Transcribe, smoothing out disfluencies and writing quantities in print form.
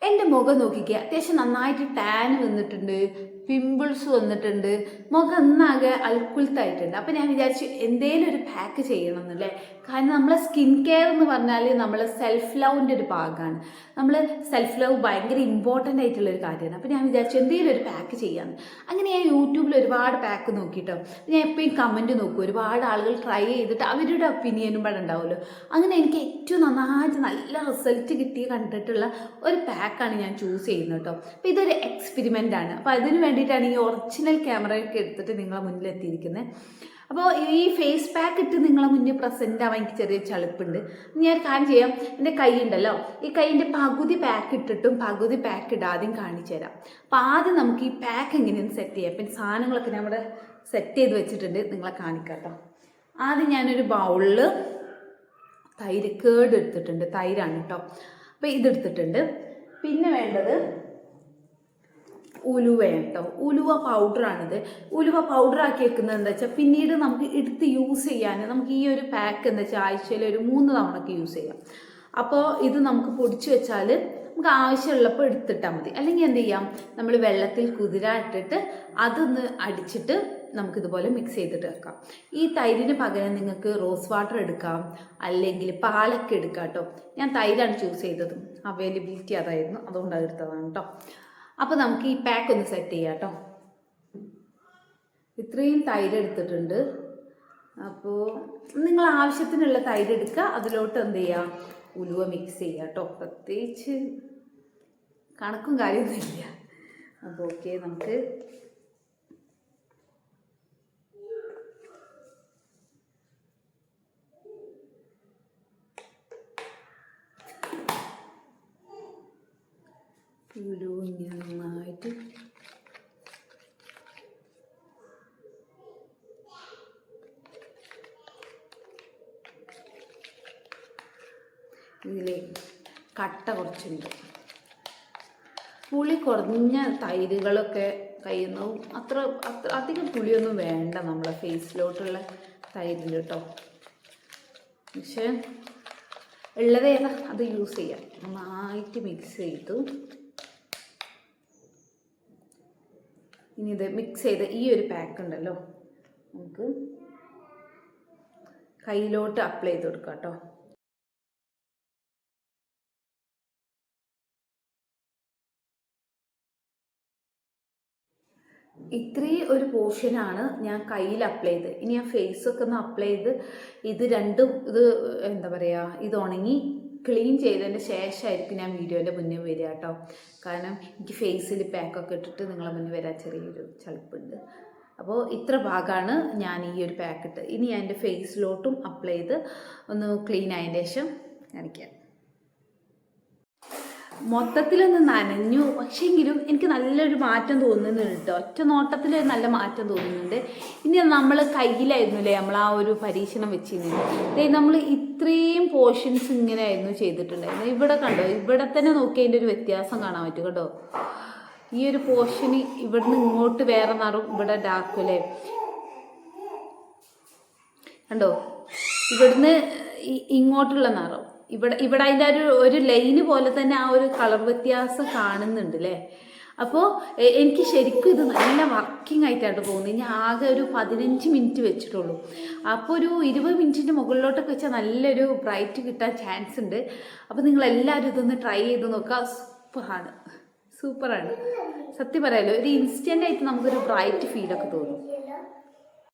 എൻ്റെ മുഖം നോക്കിക്കുക, അത്യാവശ്യം നന്നായിട്ട് ടാൻ വന്നിട്ടുണ്ട്, പിമ്പിൾസ് വന്നിട്ടുണ്ട്, മുഖം ഒന്നാകെ അൽക്കുലത്തായിട്ടുണ്ട്. അപ്പം ഞാൻ വിചാരിച്ചു എന്തേലും ഒരു പാക്ക് ചെയ്യണം എന്നല്ലേ. കാരണം നമ്മളെ സ്കിൻ കെയർ എന്ന് പറഞ്ഞാൽ നമ്മളെ സെൽഫ് ലവിൻ്റെ ഒരു ഭാഗമാണ്. നമ്മൾ സെൽഫ് ലവ് ഭയങ്കര ഇമ്പോർട്ടൻ്റ് ആയിട്ടുള്ളൊരു കാര്യമാണ്. അപ്പം ഞാൻ വിചാരിച്ചു എന്തെങ്കിലും ഒരു പാക്ക് ചെയ്യാമെന്ന്. അങ്ങനെ ഞാൻ യൂട്യൂബിൽ ഒരുപാട് പാക്ക് നോക്കിയിട്ടോ. ഞാൻ എപ്പോഴും കമൻറ്റ് നോക്കും, ഒരുപാട് ആളുകൾ ട്രൈ ചെയ്തിട്ട് അവരുടെ ഒപ്പീനിയനും ഇവിടെ ഉണ്ടാവുമല്ലോ. അങ്ങനെ എനിക്ക് ഏറ്റവും നന്നായിട്ട് നല്ല റിസൾട്ട് കിട്ടി കണ്ടിട്ടുള്ള ഒരു പാക്കാണ് ഞാൻ ചൂസ് ചെയ്യുന്നത് കേട്ടോ. അപ്പോൾ ഇതൊരു എക്സ്പെരിമെൻ്റ് ആണ്. അപ്പോൾ അതിന് വേണ്ടിയിട്ടാണ് ഈ ഒറിജിനൽ ക്യാമറയൊക്കെ എടുത്തിട്ട് നിങ്ങളെ മുന്നിൽ എത്തിയിരിക്കുന്നത്. അപ്പോൾ ഈ ഫേസ് പാക്ക് ഇട്ട് നിങ്ങളെ മുന്നിൽ പ്രസൻറ്റ് ആവാൻ എനിക്ക് ചെറിയ ചളുപ്പുണ്ട്. ഞാൻ കാര്യം ചെയ്യാം, എൻ്റെ കൈ ഉണ്ടല്ലോ, ഈ കൈയിൻ്റെ പകുതി പാക്ക് ഇട്ടിട്ടും പകുതി പാക്ക് ഇടാതെയും കാണിച്ചു തരാം. അപ്പോൾ ആദ്യം നമുക്ക് ഈ പാക്ക് എങ്ങനെയാണ് സെറ്റ് ചെയ്യാം. അപ്പം സാധനങ്ങളൊക്കെ ഞാൻ ഇവിടെ സെറ്റ് ചെയ്ത് വെച്ചിട്ടുണ്ട്, നിങ്ങളെ കാണിക്കാം കേട്ടോ. ആദ്യം ഞാനൊരു ബൗളിൽ തൈര് കേട് എടുത്തിട്ടുണ്ട്, തൈരാണ് കേട്ടോ. അപ്പോൾ ഇതെടുത്തിട്ടുണ്ട്. പിന്നെ വേണ്ടത് ഉലുവ കേട്ടോ. ഉലുവ പൗഡറാണിത്. ഉലുവ പൗഡറാക്കി വെക്കുന്നത് എന്താ വെച്ചാൽ പിന്നീട് നമുക്ക് എടുത്ത് യൂസ് ചെയ്യാൻ നമുക്ക് ഈ ഒരു പാക്ക് എന്താ വെച്ചാൽ ആഴ്ചയിൽ ഒരു 3 തവണക്ക് യൂസ് ചെയ്യാം. അപ്പോൾ ഇത് നമുക്ക് പൊടിച്ച് വെച്ചാൽ നമുക്ക് ആവശ്യമുള്ളപ്പോൾ എടുത്തിട്ടാൽ മതി. അല്ലെങ്കിൽ എന്ത് ചെയ്യാം, നമ്മൾ വെള്ളത്തിൽ കുതിരായിട്ടിട്ട് അതൊന്ന് അടിച്ചിട്ട് നമുക്കിതുപോലെ മിക്സ് ചെയ്തിട്ട് വെക്കാം. ഈ തൈരിന് പകരം നിങ്ങൾക്ക് റോസ് വാട്ടർ എടുക്കാം, അല്ലെങ്കിൽ പാലൊക്കെ എടുക്കാം കേട്ടോ. ഞാൻ തൈരാണ് ചൂസ് ചെയ്തത്, അവൈലബിലിറ്റി അതായിരുന്നു, അതുകൊണ്ട് എടുത്തതാണ് കേട്ടോ. അപ്പോൾ നമുക്ക് ഈ പാക്ക് ഒന്ന് സെറ്റ് ചെയ്യാം കേട്ടോ. ഇത്രയും തൈര് എടുത്തിട്ടുണ്ട്. അപ്പോൾ നിങ്ങൾ ആവശ്യത്തിനുള്ള തൈര് എടുക്കുക, അതിലോട്ട് എന്ത് ചെയ്യുക, ഉലുവ മിക്സ് ചെയ്യുക കേട്ടോ. പ്രത്യേകിച്ച് കണക്കും കാര്യമൊന്നുമില്ല. അപ്പോൾ ഓക്കെ, നമുക്ക് ഉലുവ ഇങ്ങനെ നന്നായിട്ട് ഇതിൽ കട്ട കുറച്ചുണ്ട്. പുളി കുറഞ്ഞ തൈരുകളൊക്കെ കഴിയുന്നു. അത്ര അധികം പുളിയൊന്നും വേണ്ട നമ്മളെ ഫേസിലോട്ടുള്ള തൈരിൽ കേട്ടോ. പക്ഷേ ഉള്ളതേതാ അത് യൂസ് ചെയ്യാം. നന്നായിട്ട് മിക്സ് ചെയ്തു. ഇനി ഇത് മിക്സ് ചെയ്ത് ഈ ഒരു പാക്ക് ഉണ്ടല്ലോ നമുക്ക് കയ്യിലോട്ട് അപ്ലൈ ചെയ്ത് കൊടുക്കാം കേട്ടോ. ഇത്രയും ഒരു പോർഷനാണ് ഞാൻ കയ്യിൽ അപ്ലൈ ചെയ്ത്. ഇനി ഞാൻ ഫേസൊക്കെ ഒന്ന് അപ്ലൈ ചെയ്ത് ഇത് രണ്ടും എന്താ പറയുക, ഇത് ഉണങ്ങി ക്ലീൻ ചെയ്തതിന് ശേഷമായിരിക്കും ഞാൻ വീഡിയോൻ്റെ മുന്നേ വരിക കേട്ടോ. കാരണം എനിക്ക് ഫേസിൽ പാക്കൊക്കെ ഇട്ടിട്ട് നിങ്ങളെ മുന്നിൽ വരാൻ ചെറിയൊരു ചളുപ്പുണ്ട്. അപ്പോൾ ഇത്ര ഭാഗമാണ് ഞാൻ ഈ ഒരു പാക്കിട്ട്. ഇനി ഞാൻ എൻ്റെ ഫേസിലോട്ടും അപ്ലൈ ചെയ്ത് ഒന്ന് ക്ലീൻ ആയതിന് ശേഷം കാണിക്കാം. മൊത്തത്തിലൊന്ന് നനഞ്ഞു, പക്ഷേങ്കിലും എനിക്ക് നല്ലൊരു മാറ്റം തോന്നുന്നുണ്ട് കേട്ടോ. ഒറ്റ നോട്ടത്തിൽ നല്ല മാറ്റം തോന്നുന്നുണ്ട്. ഇനി നമ്മൾ കയ്യിലായിരുന്നില്ലേ നമ്മൾ ആ ഒരു പരീക്ഷണം വെച്ചിരുന്നത്. നമ്മൾ ഇത്രയും പോർഷൻസ് ഇങ്ങനെ ആയിരുന്നു ചെയ്തിട്ടുണ്ടായിരുന്നു. ഇവിടെ കണ്ടോ, ഇവിടെ തന്നെ നോക്കി അതിൻ്റെ ഒരു വ്യത്യാസം കാണാൻ പറ്റും കേട്ടോ. ഈ ഒരു പോർഷന് ഇവിടുന്ന് ഇങ്ങോട്ട് വേറെ നിറം, ഇവിടെ ഡാർക്കല്ലേ കണ്ടോ, ഇവിടുന്ന് ഇങ്ങോട്ടുള്ള നിറം, ഇവിടെ അതിൻ്റെ ഒരു ലൈന് പോലെ തന്നെ ആ ഒരു കളർ വ്യത്യാസം കാണുന്നുണ്ട് അല്ലേ. അപ്പോൾ എനിക്ക് ശരിക്കും ഇത് നല്ല വർക്കിംഗ് ആയിട്ടാണ് പോകുന്നത്. ഞാൻ ആകെ ഒരു 15 മിനിറ്റ് വെച്ചിട്ടുള്ളൂ. അപ്പോൾ ഒരു 20 മിനിറ്റിൻ്റെ മുകളിലോട്ടൊക്കെ വെച്ചാൽ നല്ലൊരു ബ്രൈറ്റ് കിട്ടാൻ ചാൻസ് ഉണ്ട്. അപ്പോൾ നിങ്ങളെല്ലാവരും ഇതൊന്ന് ട്രൈ ചെയ്ത് നോക്കുക. സൂപ്പറാണ് സത്യം പറയാലോ. ഒരു ഇൻസ്റ്റൻ്റ് ആയിട്ട് നമുക്കൊരു ബ്രൈറ്റ് ഫീലൊക്കെ തോന്നും.